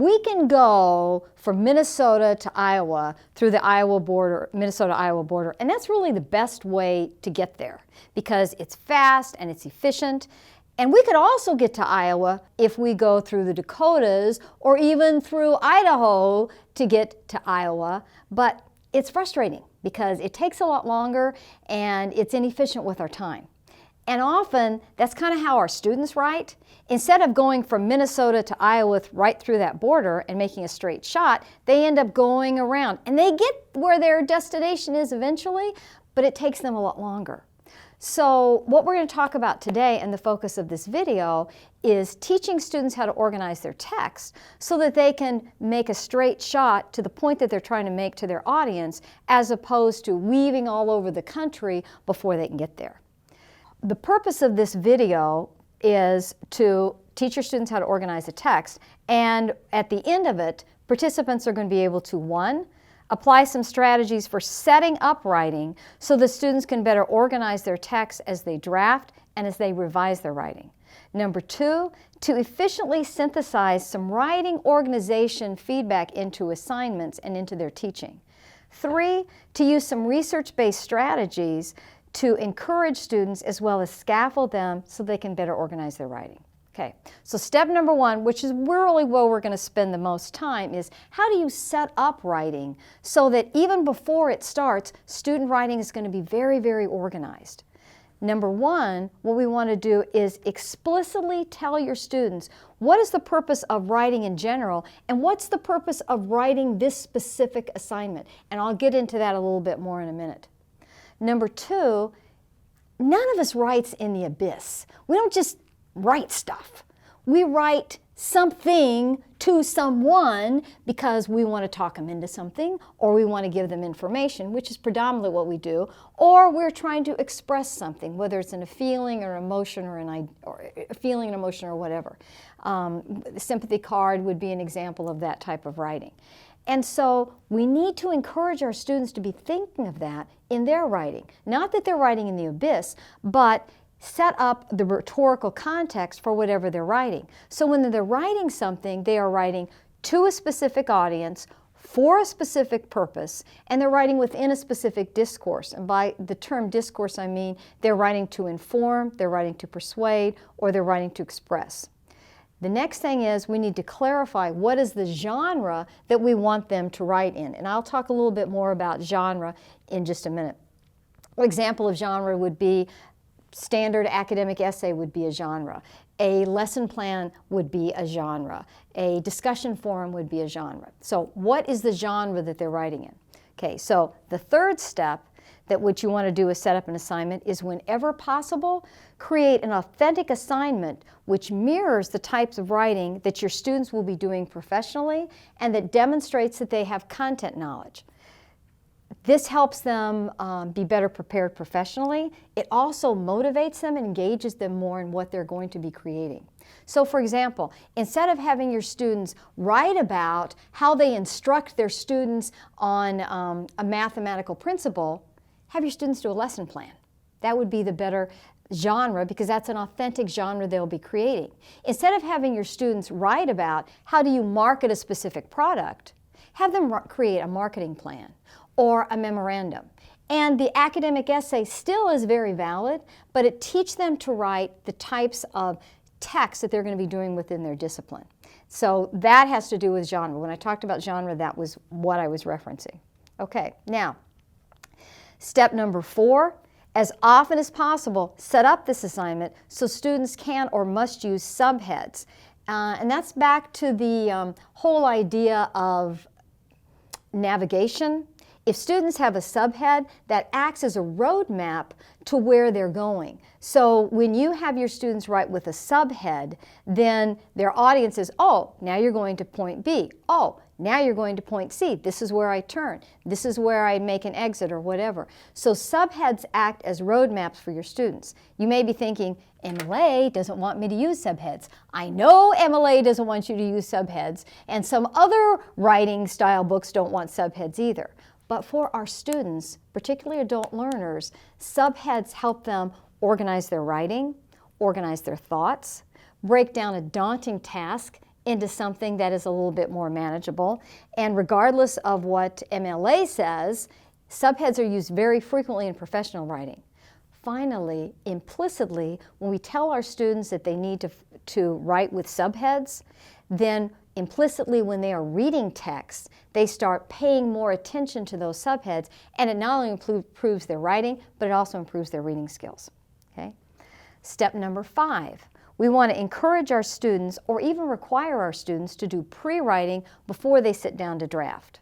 we can go from Minnesota to Iowa through the Iowa border, Minnesota-Iowa border, and that's really the best way to get there because it's fast and it's efficient. And we could also get to Iowa if we go through the Dakotas or even through Idaho to get to Iowa, but it's frustrating because it takes a lot longer and it's inefficient with our time. And often, that's kind of how our students write. Instead of going from Minnesota to Iowa right through that border and making a straight shot, they end up going around. And they get where their destination is eventually, but it takes them a lot longer. So what we're going to talk about today and the focus of this video is teaching students how to organize their text so that they can make a straight shot to the point that they're trying to make to their audience as opposed to weaving all over the country before they can get there. The purpose of this video is to teach your students how to organize a text, and at the end of it, participants are going to be able to, 1, apply some strategies for setting up writing so the students can better organize their text as they draft and as they revise their writing. Number 2, to efficiently synthesize some writing organization feedback into assignments and into their teaching. 3, to use some research-based strategies to encourage students as well as scaffold them so they can better organize their writing. Okay, so step number 1, which is really where we're going to spend the most time, is how do you set up writing so that even before it starts, student writing is going to be very, very organized. Number 1, what we want to do is explicitly tell your students what is the purpose of writing in general and what's the purpose of writing this specific assignment. And I'll get into that a little bit more in a minute. Number 2, none of us writes in the abyss. We don't just write stuff. We write something to someone because we want to talk them into something, or we want to give them information, which is predominantly what we do, or we're trying to express something, whether it's in a feeling or emotion or a feeling and emotion or whatever. The sympathy card would be an example of that type of writing. And so we need to encourage our students to be thinking of that in their writing. Not that they're writing in the abyss, but set up the rhetorical context for whatever they're writing. So when they're writing something, they are writing to a specific audience, for a specific purpose, and they're writing within a specific discourse. And by the term discourse, I mean they're writing to inform, they're writing to persuade, or they're writing to express. The next thing is we need to clarify what is the genre that we want them to write in. And I'll talk a little bit more about genre in just a minute. An example of genre would be standard academic essay would be a genre. A lesson plan would be a genre. A discussion forum would be a genre. So what is the genre that they're writing in? Okay, so the third step that what you want to do is set up an assignment is whenever possible, create an authentic assignment which mirrors the types of writing that your students will be doing professionally and that demonstrates that they have content knowledge. This helps them be better prepared professionally. It also motivates them and engages them more in what they're going to be creating. So for example, instead of having your students write about how they instruct their students on a mathematical principle, have your students do a lesson plan. That would be the better genre because that's an authentic genre they'll be creating. Instead of having your students write about how do you market a specific product, have them create a marketing plan or a memorandum. And the academic essay still is very valid, but it teaches them to write the types of text that they're going to be doing within their discipline. So that has to do with genre. When I talked about genre, that was what I was referencing. Okay, now, step number 4, as often as possible, set up this assignment so students can or must use subheads. And that's back to the whole idea of navigation. If students have a subhead, that acts as a roadmap to where they're going. So when you have your students write with a subhead, then their audience is, oh, now you're going to point B. Oh, now you're going to point C. This is where I turn. This is where I make an exit or whatever. So subheads act as roadmaps for your students. You may be thinking, MLA doesn't want me to use subheads. I know MLA doesn't want you to use subheads, and some other writing style books don't want subheads either. But for our students, particularly adult learners, subheads help them organize their writing, organize their thoughts, break down a daunting task into something that is a little bit more manageable. And regardless of what MLA says, subheads are used very frequently in professional writing. Finally, implicitly, when we tell our students that they need to write with subheads, then implicitly when they are reading text, they start paying more attention to those subheads, and it not only improves their writing, but it also improves their reading skills. Okay? Step number 5, we want to encourage our students or even require our students to do pre-writing before they sit down to draft.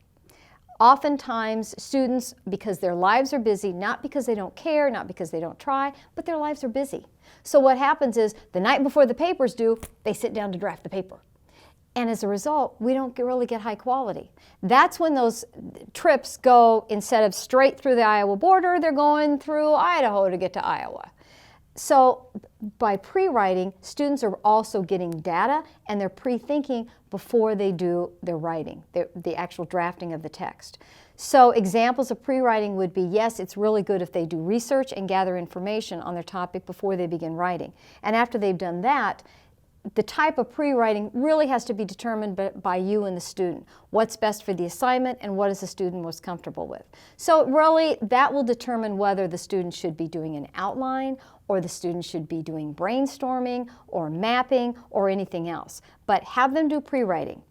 Oftentimes, students, because their lives are busy, not because they don't care, not because they don't try, but their lives are busy. So what happens is, the night before the paper's due, they sit down to draft the paper. And as a result, we don't really get high quality. That's when those trips go, instead of straight through the Iowa border, they're going through Idaho to get to Iowa. So by pre-writing, students are also getting data, and they're pre-thinking before they do their writing, the actual drafting of the text. So examples of pre-writing would be, yes, it's really good if they do research and gather information on their topic before they begin writing. And after they've done that, the type of pre-writing really has to be determined by you and the student. What's best for the assignment and what is the student most comfortable with. So really, that will determine whether the student should be doing an outline, or the student should be doing brainstorming or mapping or anything else. But have them do pre-writing.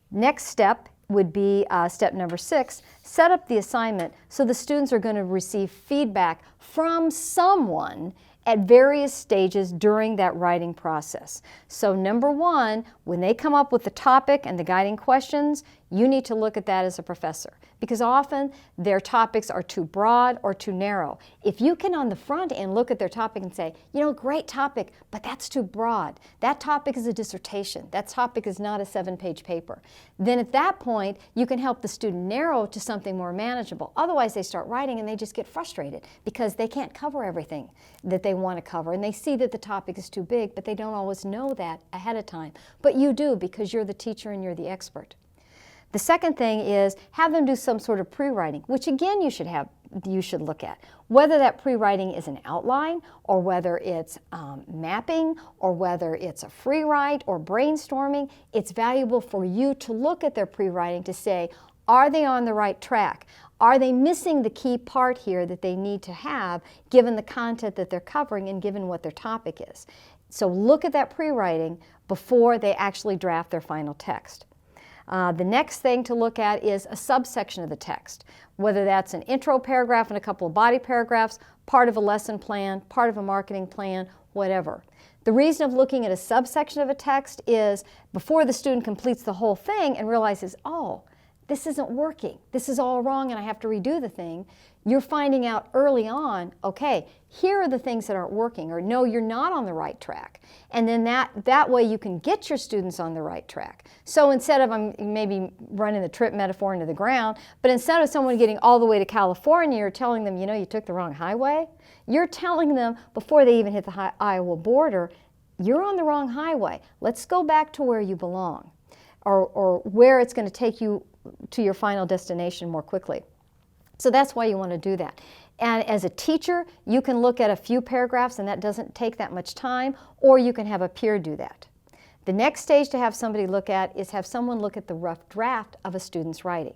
Next step would be step number 6, set up the assignment so the students are going to receive feedback from someone at various stages during that writing process. So number 1, when they come up with the topic and the guiding questions, you need to look at that as a professor, because often their topics are too broad or too narrow. If you can on the front end look at their topic and say, you know, great topic, but that's too broad. That topic is a dissertation. That topic is not a 7-page paper. Then at that point, you can help the student narrow to something more manageable. Otherwise, they start writing and they just get frustrated because they can't cover everything that they want to cover, and they see that the topic is too big, but they don't always know that ahead of time. But you do, because you're the teacher and you're the expert. The second thing is have them do some sort of pre-writing, which again you should look at. Whether that pre-writing is an outline, or whether it's mapping, or whether it's a free write or brainstorming, it's valuable for you to look at their pre-writing to say, are they on the right track? Are they missing the key part here that they need to have, given the content that they're covering and given what their topic is? So look at that pre-writing before they actually draft their final text. The next thing to look at is a subsection of the text, whether that's an intro paragraph and a couple of body paragraphs, part of a lesson plan, part of a marketing plan, whatever. The reason of looking at a subsection of a text is before the student completes the whole thing and realizes, oh, this isn't working, this is all wrong and I have to redo the thing, you're finding out early on, okay, here are the things that aren't working, or no, you're not on the right track. And then that way you can get your students on the right track. So instead of maybe running the trip metaphor into the ground, but instead of someone getting all the way to California, you're telling them, you know, you took the wrong highway, you're telling them before they even hit the Iowa border, you're on the wrong highway. Let's go back to where you belong, or where it's going to take you to your final destination more quickly. So that's why you want to do that. And as a teacher, you can look at a few paragraphs and that doesn't take that much time, or you can have a peer do that. The next stage to have somebody look at is have someone look at the rough draft of a student's writing.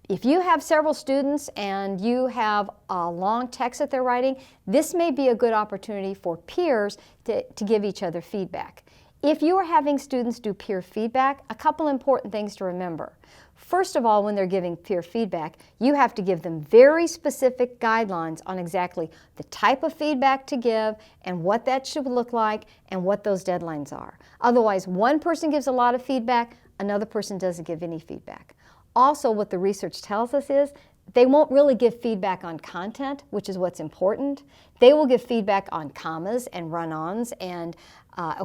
If you have several students and you have a long text that they're writing, this may be a good opportunity for peers to give each other feedback. If you are having students do peer feedback, a couple important things to remember. First of all, when they're giving peer feedback, you have to give them very specific guidelines on exactly the type of feedback to give and what that should look like and what those deadlines are. Otherwise, one person gives a lot of feedback, another person doesn't give any feedback. Also, what the research tells us is they won't really give feedback on content, which is what's important. They will give feedback on commas and run-ons and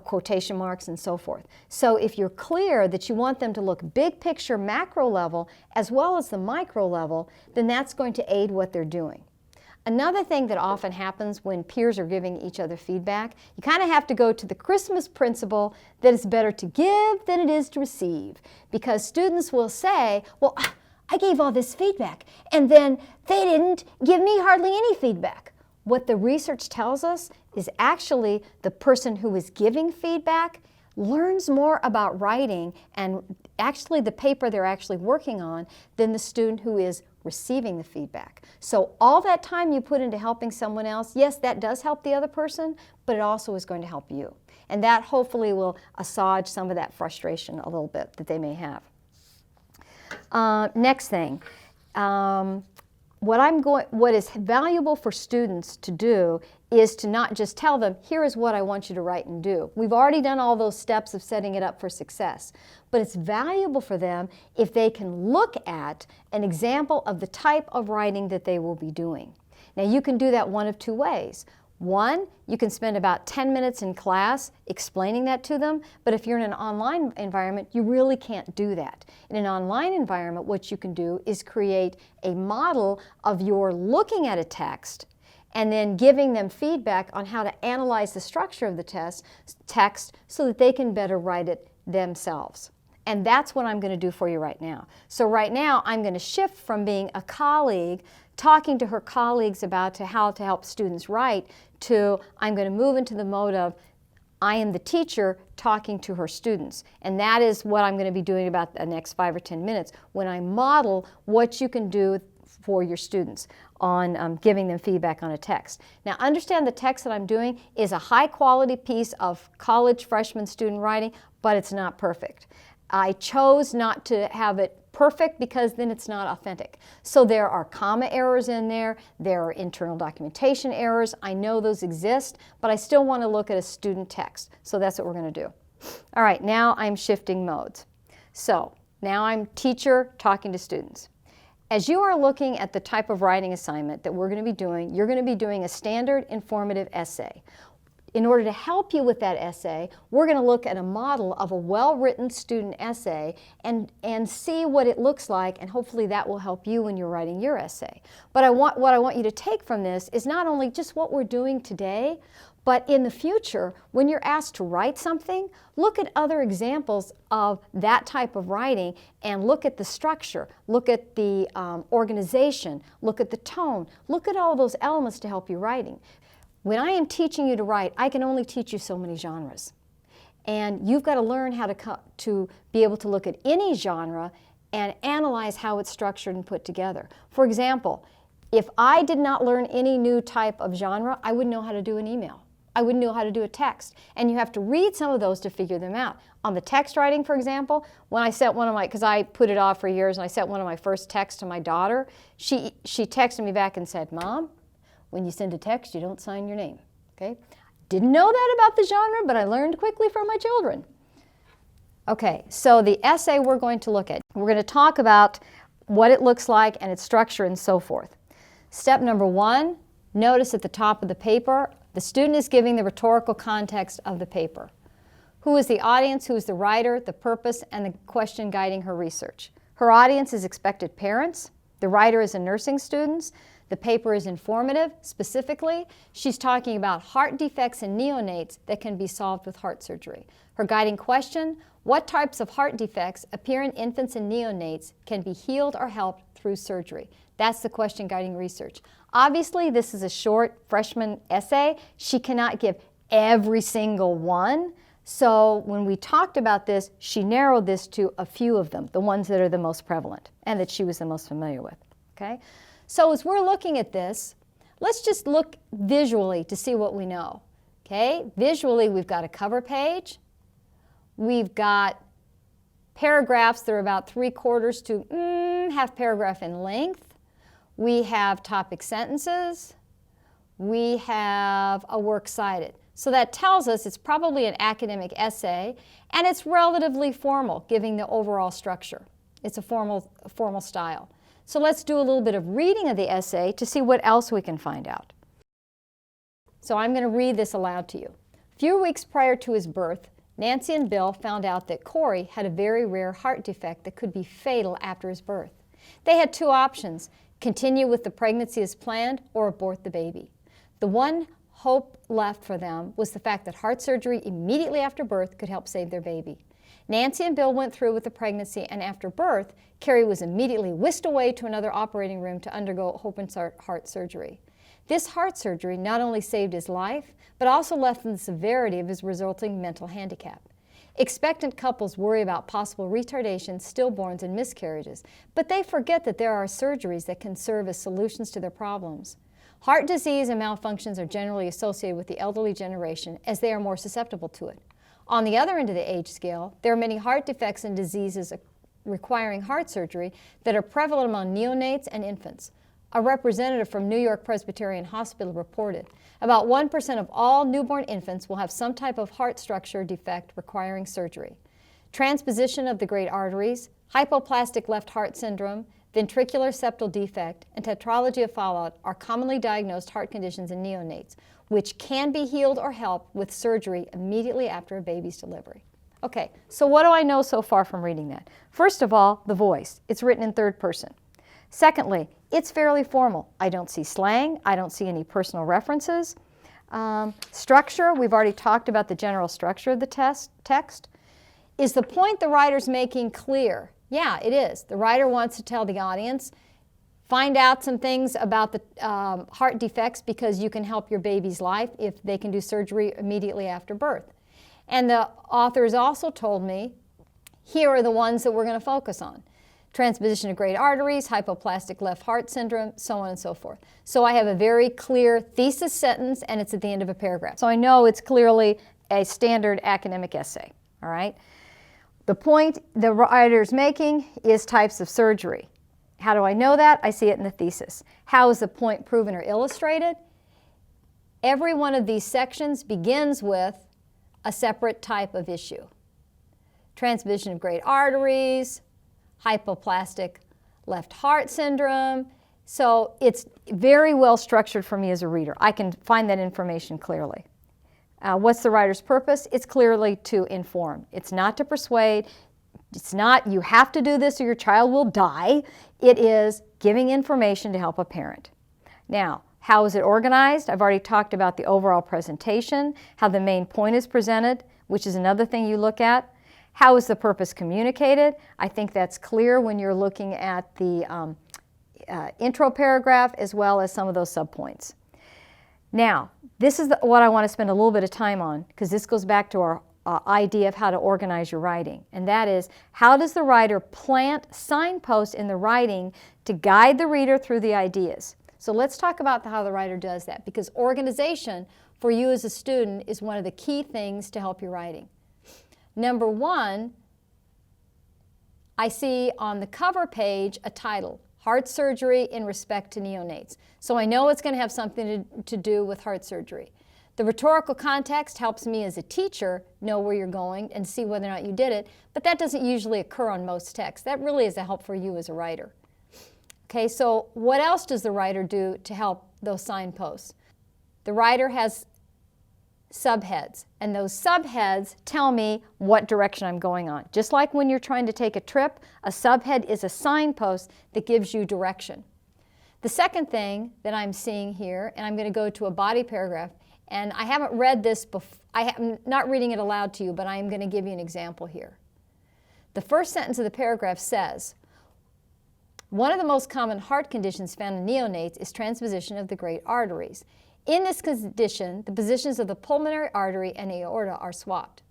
quotation marks and so forth. So if you're clear that you want them to look big picture macro level as well as the micro level, then that's going to aid what they're doing. Another thing that often happens when peers are giving each other feedback, you kind of have to go to the Christmas principle that it's better to give than it is to receive. Because students will say, well, I gave all this feedback and then they didn't give me hardly any feedback. What the research tells us is actually the person who is giving feedback learns more about writing and actually the paper they're actually working on than the student who is receiving the feedback. So all that time you put into helping someone else, yes, that does help the other person, but it also is going to help you. And that hopefully will assuage some of that frustration a little bit that they may have. Next thing, what is valuable for students to do is to not just tell them, here is what I want you to write and do. We've already done all those steps of setting it up for success. But it's valuable for them if they can look at an example of the type of writing that they will be doing. Now you can do that one of two ways. One, you can spend about 10 minutes in class explaining that to them, but if you're in an online environment, you really can't do that. In an online environment, what you can do is create a model of your looking at a text and then giving them feedback on how to analyze the structure of the text so that they can better write it themselves. And that's what I'm going to do for you right now. So right now, I'm going to shift from being a colleague talking to her colleagues about how to help students write to I'm going to move into the mode of I am the teacher talking to her students. And that is what I'm going to be doing about the next 5 or 10 minutes when I model what you can do for your students on giving them feedback on a text. Now understand the text that I'm doing is a high quality piece of college freshman student writing, but it's not perfect. I chose not to have it perfect because then it's not authentic. So there are comma errors in there, there are internal documentation errors. I know those exist, but I still want to look at a student text. So that's what we're going to do. All right, now I'm shifting modes. So now I'm teacher talking to students. As you are looking at the type of writing assignment that we're going to be doing, you're going to be doing a standard informative essay. In order to help you with that essay, we're going to look at a model of a well-written student essay and see what it looks like, and hopefully that will help you when you're writing your essay. But what I want you to take from this is not only just what we're doing today, but in the future, when you're asked to write something, look at other examples of that type of writing and look at the structure, look at the organization, look at the tone, look at all those elements to help you writing. When I am teaching you to write, I can only teach you so many genres. And you've got to learn how to be able to look at any genre and analyze how it's structured and put together. For example, if I did not learn any new type of genre, I wouldn't know how to do an email. I wouldn't know how to do a text. And you have to read some of those to figure them out. On the text writing, for example, when I sent one of my, because I put it off for years, and I sent one of my first texts to my daughter, she texted me back and said, "Mom, when you send a text, you don't sign your name." Okay? Didn't know that about the genre, but I learned quickly from my children. Okay, so the essay we're going to look at, we're going to talk about what it looks like and its structure and so forth. Step number 1, notice at the top of the paper, the student is giving the rhetorical context of the paper. Who is the audience, who is the writer, the purpose, and the question guiding her research. Her audience is expected parents. The writer is a nursing student. The paper is informative. Specifically, she's talking about heart defects in neonates that can be solved with heart surgery. Her guiding question, what types of heart defects appear in infants and neonates can be healed or helped through surgery? That's the question guiding research. Obviously, this is a short freshman essay. She cannot give every single one. So when we talked about this, she narrowed this to a few of them, the ones that are the most prevalent and that she was the most familiar with. Okay? So as we're looking at this, let's just look visually to see what we know. Okay? Visually, we've got a cover page. We've got paragraphs that are about 3/4 to half paragraph in length. We have topic sentences. We have a works cited. So that tells us it's probably an academic essay, and it's relatively formal, giving the overall structure. It's a formal style. So let's do a little bit of reading of the essay to see what else we can find out. So I'm going to read this aloud to you. A few weeks prior to his birth, Nancy and Bill found out that Corey had a very rare heart defect that could be fatal after his birth. They had two options: continue with the pregnancy as planned or abort the baby. The one hope left for them was the fact that heart surgery immediately after birth could help save their baby. Nancy and Bill went through with the pregnancy, and after birth, Carrie was immediately whisked away to another operating room to undergo open heart surgery. This heart surgery not only saved his life, but also lessened the severity of his resulting mental handicap. Expectant couples worry about possible retardation, stillborns, and miscarriages, but they forget that there are surgeries that can serve as solutions to their problems. Heart disease and malfunctions are generally associated with the elderly generation as they are more susceptible to it. On the other end of the age scale, there are many heart defects and diseases requiring heart surgery that are prevalent among neonates and infants. A representative from New York Presbyterian Hospital reported about 1% of all newborn infants will have some type of heart structure defect requiring surgery. Transposition of the great arteries, hypoplastic left heart syndrome, ventricular septal defect, and tetralogy of Fallot are commonly diagnosed heart conditions in neonates, which can be healed or helped with surgery immediately after a baby's delivery. Okay, so what do I know so far from reading that? First of all, the voice. It's written in third person. Secondly, it's fairly formal. I don't see slang. I don't see any personal references. Structure, we've already talked about the general structure of the text. Is the point the writer's making clear? Yeah, it is. The writer wants to tell the audience, find out some things about the heart defects because you can help your baby's life if they can do surgery immediately after birth. And the author has also told me, here are the ones that we're going to focus on. Transposition of great arteries, hypoplastic left heart syndrome, so on and so forth. So I have a very clear thesis sentence, and it's at the end of a paragraph. So I know it's clearly a standard academic essay, all right? The point the writer's making is types of surgery. How do I know that? I see it in the thesis. How is the point proven or illustrated? Every one of these sections begins with a separate type of issue. Transposition of great arteries, hypoplastic left heart syndrome. So it's very well structured for me as a reader. I can find that information clearly. What's the writer's purpose? It's clearly to inform. It's not to persuade. It's not, you have to do this or your child will die. It is giving information to help a parent. Now, how is it organized? I've already talked about the overall presentation, how the main point is presented, which is another thing you look at. How is the purpose communicated? I think that's clear when you're looking at the intro paragraph as well as some of those subpoints. Now, this is what I want to spend a little bit of time on, because this goes back to our idea of how to organize your writing. And that is, how does the writer plant signposts in the writing to guide the reader through the ideas? So let's talk about how the writer does that, because organization for you as a student is one of the key things to help your writing. Number one, I see on the cover page a title, Heart Surgery in Respect to Neonates. So I know it's going to have something to do with heart surgery. The rhetorical context helps me as a teacher know where you're going and see whether or not you did it, but that doesn't usually occur on most texts. That really is a help for you as a writer. Okay, so what else does the writer do to help those signposts? The writer has subheads, and those subheads tell me what direction I'm going on. Just like when you're trying to take a trip, a subhead is a signpost that gives you direction. The second thing that I'm seeing here, and I'm going to go to a body paragraph, and I haven't read this before, I'm not reading it aloud to you, but I am going to give you an example here. The first sentence of the paragraph says, one of the most common heart conditions found in neonates is transposition of the great arteries. In this condition, the positions of the pulmonary artery and aorta are swapped.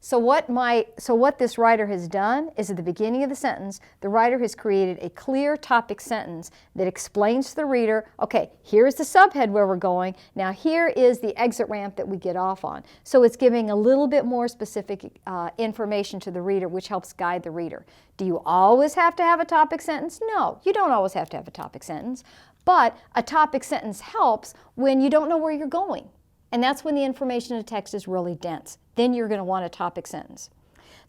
So what this writer has done is at the beginning of the sentence, the writer has created a clear topic sentence that explains to the reader, okay, here's the subhead where we're going, now here is the exit ramp that we get off on. So it's giving a little bit more specific information to the reader, which helps guide the reader. Do you always have to have a topic sentence? No, you don't always have to have a topic sentence, but a topic sentence helps when you don't know where you're going. And that's when the information in the text is really dense. Then you're going to want a topic sentence.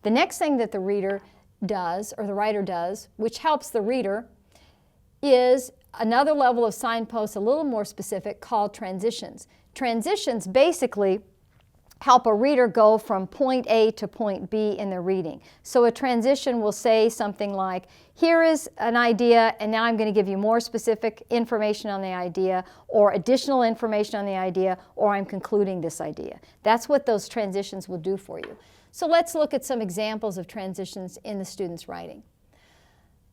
The next thing that the reader does, or the writer does, which helps the reader, is another level of signposts, a little more specific, called transitions. Transitions basically help a reader go from point A to point B in their reading. So a transition will say something like, here is an idea, and now I'm going to give you more specific information on the idea, or additional information on the idea, or I'm concluding this idea. That's what those transitions will do for you. So let's look at some examples of transitions in the student's writing.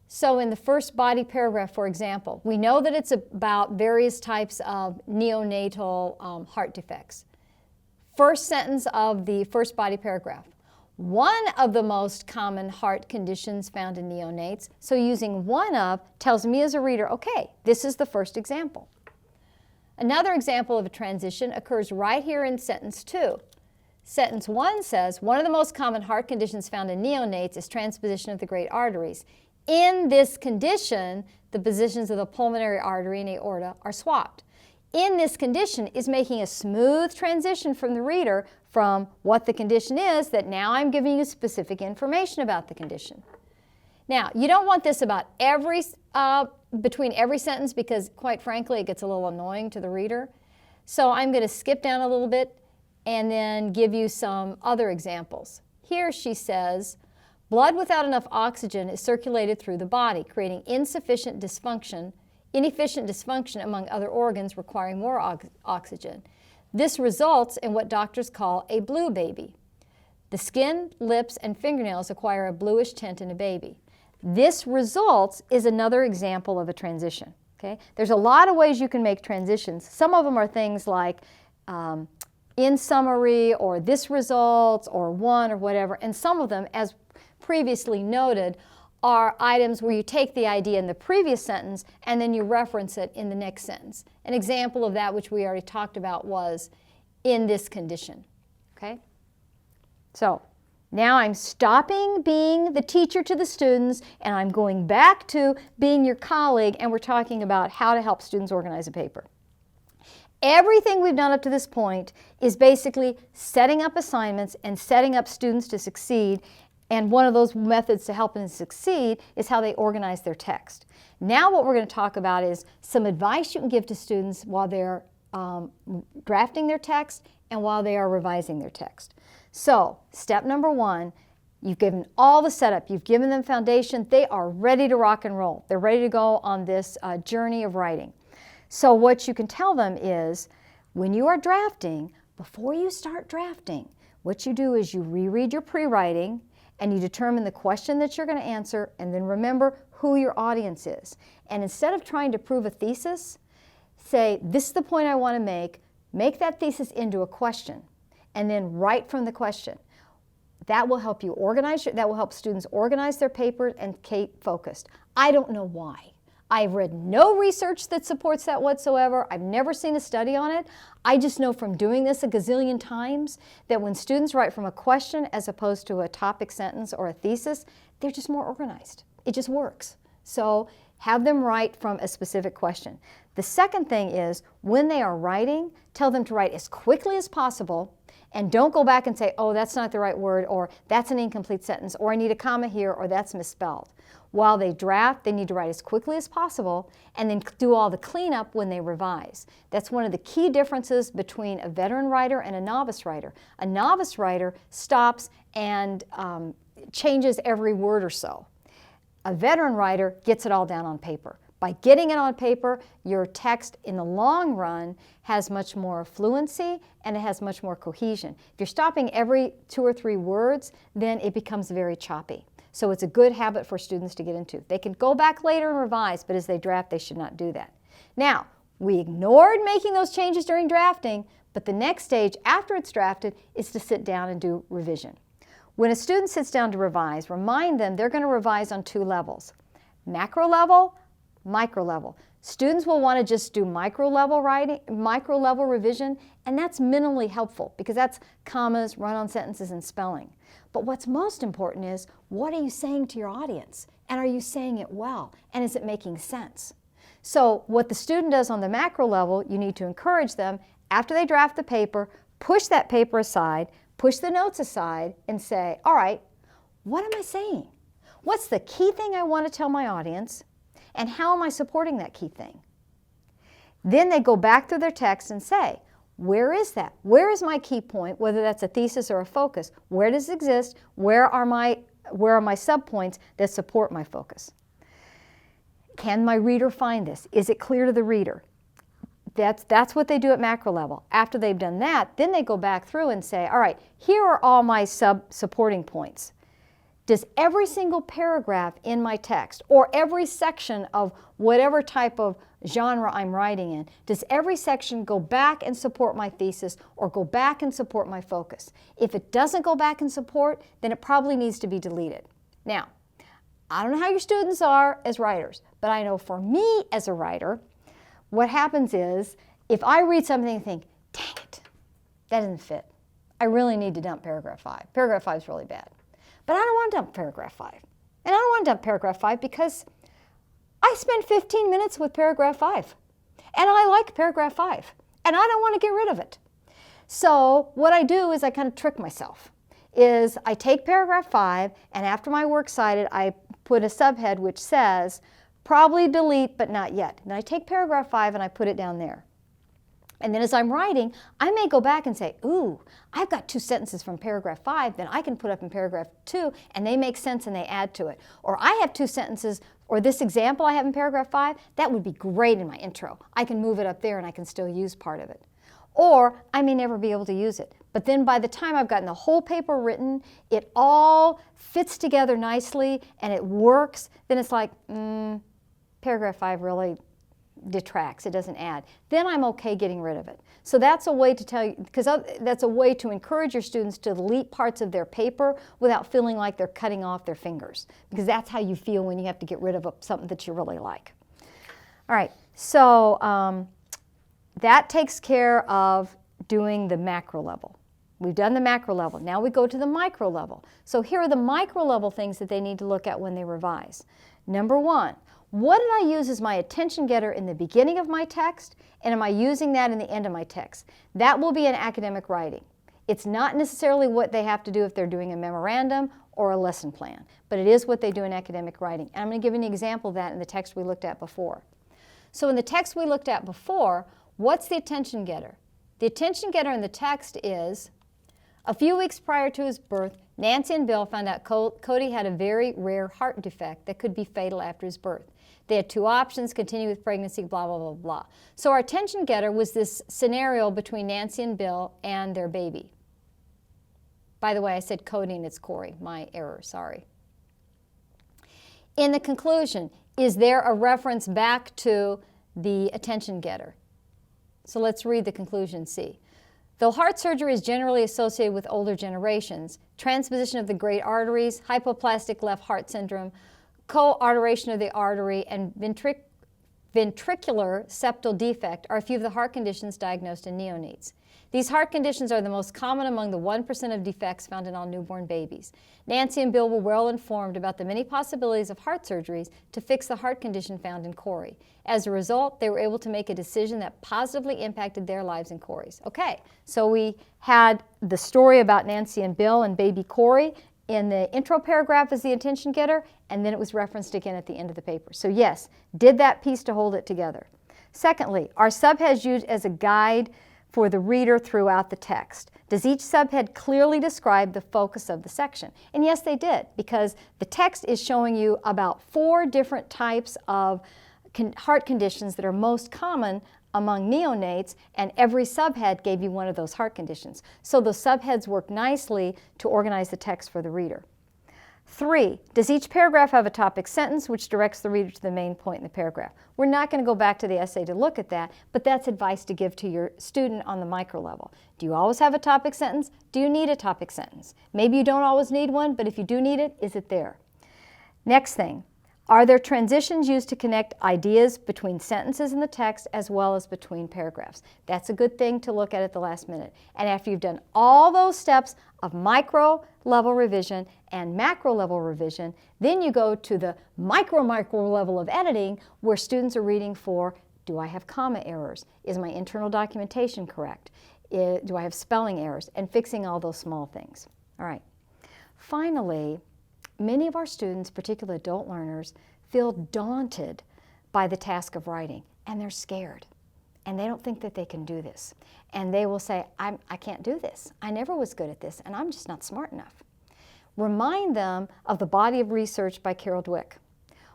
So in the first body paragraph, for example, we know that it's about various types of neonatal heart defects. First sentence of the first body paragraph. one of the most common heart conditions found in neonates. So using one of tells me as a reader, okay, this is the first example. Another example of a transition occurs right here in sentence 2. Sentence 1 says, one of the most common heart conditions found in neonates is transposition of the great arteries. In this condition, the positions of the pulmonary artery and aorta are swapped. In this condition is making a smooth transition from the reader from what the condition is, that now I'm giving you specific information about the condition. Now, you don't want this about between every sentence because, quite frankly, it gets a little annoying to the reader. So I'm going to skip down a little bit and then give you some other examples. Here she says, blood without enough oxygen is circulated through the body, creating inefficient dysfunction among other organs requiring more oxygen. This results in what doctors call a blue baby. The skin, lips, and fingernails acquire a bluish tint in a baby. This results is another example of a transition. Okay? There's a lot of ways you can make transitions. Some of them are things like in summary, or this results, or one, or whatever. And some of them, as previously noted, are items where you take the idea in the previous sentence and then you reference it in the next sentence. An example of that, which we already talked about, was in this condition. Okay? So now I'm stopping being the teacher to the students and I'm going back to being your colleague, and we're talking about how to help students organize a paper. Everything we've done up to this point is basically setting up assignments and setting up students to succeed. And one of those methods to help them succeed is how they organize their text. Now what we're going to talk about is some advice you can give to students while they're drafting their text and while they are revising their text. So, step number 1, you've given all the setup, you've given them foundation, they are ready to rock and roll. They're ready to go on this journey of writing. So what you can tell them is, when you are drafting, before you start drafting, what you do is you reread your pre-writing, and you determine the question that you're going to answer, and then remember who your audience is. And instead of trying to prove a thesis, say, this is the point I want to make that thesis into a question, and then write from the question. That will help you organize, that will help students organize their papers and keep focused. I don't know why. I've read no research that supports that whatsoever. I've never seen a study on it. I just know from doing this a gazillion times that when students write from a question as opposed to a topic sentence or a thesis, they're just more organized. It just works. So have them write from a specific question. The second thing is, when they are writing, tell them to write as quickly as possible, and don't go back and say, oh, that's not the right word, or that's an incomplete sentence, or I need a comma here, or that's misspelled. While they draft, they need to write as quickly as possible and then do all the cleanup when they revise. That's one of the key differences between a veteran writer and a novice writer. A novice writer stops and changes every word or so. A veteran writer gets it all down on paper. By getting it on paper, your text in the long run has much more fluency and it has much more cohesion. If you're stopping every 2 or 3 words, then it becomes very choppy. So it's a good habit for students to get into. They can go back later and revise, but as they draft, they should not do that. Now, we ignored making those changes during drafting, but the next stage after it's drafted is to sit down and do revision. When a student sits down to revise, remind them they're going to revise on 2 levels: macro level, micro level. Students will want to just do micro level revision, and that's minimally helpful because that's commas, run-on sentences, and spelling. But what's most important is, what are you saying to your audience? And are you saying it well? And is it making sense? So what the student does on the macro level, you need to encourage them, after they draft the paper, push that paper aside, push the notes aside, and say, all right, what am I saying? What's the key thing I want to tell my audience? And how am I supporting that key thing? Then they go back through their text and say, where is that? Where is my key point, whether that's a thesis or a focus? Where does it exist? Where are my subpoints that support my focus? Can my reader find this? Is it clear to the reader? That's what they do at macro level. After they've done that, then they go back through and say, all right, here are all my supporting points. Does every single paragraph in my text, or every section of whatever type of genre I'm writing in, does every section go back and support my thesis or go back and support my focus? If it doesn't go back and support, then it probably needs to be deleted. Now, I don't know how your students are as writers, but I know for me as a writer, what happens is if I read something and think, dang it, that doesn't fit. I really need to dump paragraph 5. Paragraph 5 is really bad. But I don't want to dump paragraph 5. And I don't want to dump paragraph 5 because I spent 15 minutes with paragraph 5. And I like paragraph 5. And I don't want to get rid of it. So what I do is I kind of trick myself. Is I take paragraph 5, and after my works cited, I put a subhead which says, probably delete, but not yet. And I take paragraph 5 and I put it down there. And then as I'm writing, I may go back and say, ooh, I've got 2 sentences from paragraph 5 that I can put up in paragraph 2, and they make sense and they add to it. Or I have 2 sentences, or this example I have in paragraph 5, that would be great in my intro. I can move it up there and I can still use part of it. Or I may never be able to use it. But then by the time I've gotten the whole paper written, it all fits together nicely and it works, then it's like, paragraph 5 really detracts, it doesn't add. Then I'm okay getting rid of it. So that's a way to tell you, because that's a way to encourage your students to delete parts of their paper without feeling like they're cutting off their fingers, because that's how you feel when you have to get rid of something that you really like. All right, so that takes care of doing the macro level. We've done the macro level. Now we go to the micro level. So here are the micro level things that they need to look at when they revise. Number 1, what did I use as my attention getter in the beginning of my text, and am I using that in the end of my text? That will be in academic writing. It's not necessarily what they have to do if they're doing a memorandum or a lesson plan, but it is what they do in academic writing. And I'm going to give you an example of that in the text we looked at before. So in the text we looked at before, what's the attention getter? The attention getter in the text is, a few weeks prior to his birth, Nancy and Bill found out Cody had a very rare heart defect that could be fatal after his birth. They had 2 options, continue with pregnancy, blah, blah, blah, blah. So our attention getter was this scenario between Nancy and Bill and their baby. By the way, I said Cody and it's Corey. My error, sorry. In the conclusion, is there a reference back to the attention getter? So let's read the conclusion, see. Though heart surgery is generally associated with older generations, transposition of the great arteries, hypoplastic left heart syndrome, co-arteration of the artery, and ventricular septal defect are a few of the heart conditions diagnosed in neonates. These heart conditions are the most common among the 1% of defects found in all newborn babies. Nancy and Bill were well informed about the many possibilities of heart surgeries to fix the heart condition found in Corey. As a result, they were able to make a decision that positively impacted their lives and Corey's. Okay, so we had the story about Nancy and Bill and baby Corey. In the intro paragraph is the attention getter, and then it was referenced again at the end of the paper. So yes, did that piece to hold it together. Secondly, are subheads used as a guide for the reader throughout the text? Does each subhead clearly describe the focus of the section? And yes, they did, because the text is showing you about 4 different types of heart conditions that are most common among neonates, and every subhead gave you one of those heart conditions. So those subheads work nicely to organize the text for the reader. 3, does each paragraph have a topic sentence which directs the reader to the main point in the paragraph? We're not going to go back to the essay to look at that, but that's advice to give to your student on the micro level. Do you always have a topic sentence? Do you need a topic sentence? Maybe you don't always need one, but if you do need it, is it there? Next thing, are there transitions used to connect ideas between sentences in the text as well as between paragraphs? That's a good thing to look at the last minute. And after you've done all those steps of micro level revision and macro level revision, then you go to the micro level of editing where students are reading for, do I have comma errors? Is my internal documentation correct? Do I have spelling errors? And fixing all those small things. All right. Finally, many of our students, particularly adult learners, feel daunted by the task of writing, and they're scared, and they don't think that they can do this. And they will say, I can't do this. I never was good at this, and I'm just not smart enough. Remind them of the body of research by Carol Dweck.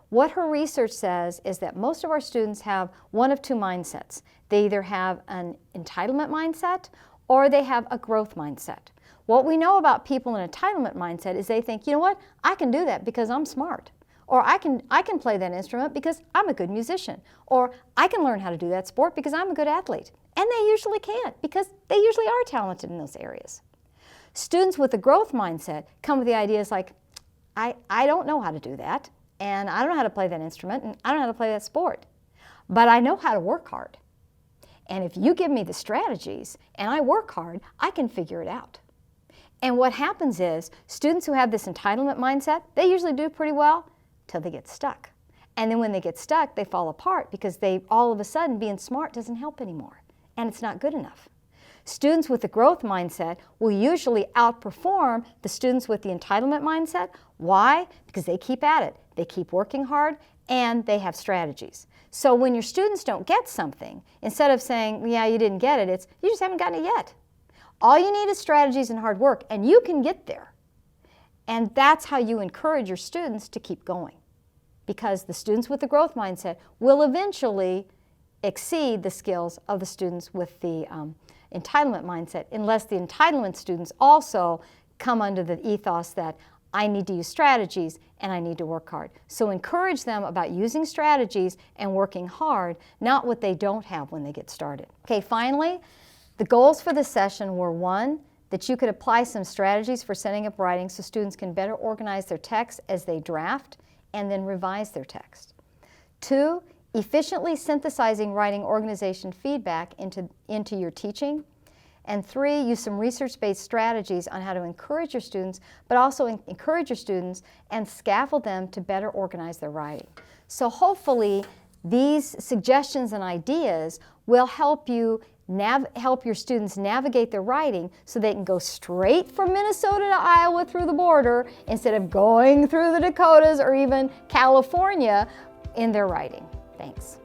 What her research says is that most of our students have one of 2 mindsets. They either have an entitlement mindset or they have a growth mindset. What we know about people in an entitlement mindset is they think, you know what, I can do that because I'm smart. Or I can play that instrument because I'm a good musician. Or I can learn how to do that sport because I'm a good athlete. And they usually can't because they usually are talented in those areas. Students with a growth mindset come with the ideas like, I don't know how to do that, and I don't know how to play that instrument, and I don't know how to play that sport. But I know how to work hard. And if you give me the strategies and I work hard, I can figure it out. And what happens is, students who have this entitlement mindset, they usually do pretty well till they get stuck. And then when they get stuck, they fall apart because all of a sudden being smart doesn't help anymore. And it's not good enough. Students with the growth mindset will usually outperform the students with the entitlement mindset. Why? Because they keep at it. They keep working hard and they have strategies. So when your students don't get something, instead of saying, yeah, you didn't get it, it's, you just haven't gotten it yet. All you need is strategies and hard work, and you can get there. And that's how you encourage your students to keep going. Because the students with the growth mindset will eventually exceed the skills of the students with the entitlement mindset, unless the entitlement students also come under the ethos that I need to use strategies and I need to work hard. So encourage them about using strategies and working hard, not what they don't have when they get started. Okay, finally, the goals for this session were: 1, that you could apply some strategies for setting up writing so students can better organize their text as they draft and then revise their text. 2, efficiently synthesizing writing organization feedback into your teaching. And 3, use some research-based strategies on how to encourage your students, but also encourage your students and scaffold them to better organize their writing. So hopefully these suggestions and ideas will help you help your students navigate their writing so they can go straight from Minnesota to Iowa through the border instead of going through the Dakotas or even California in their writing. Thanks.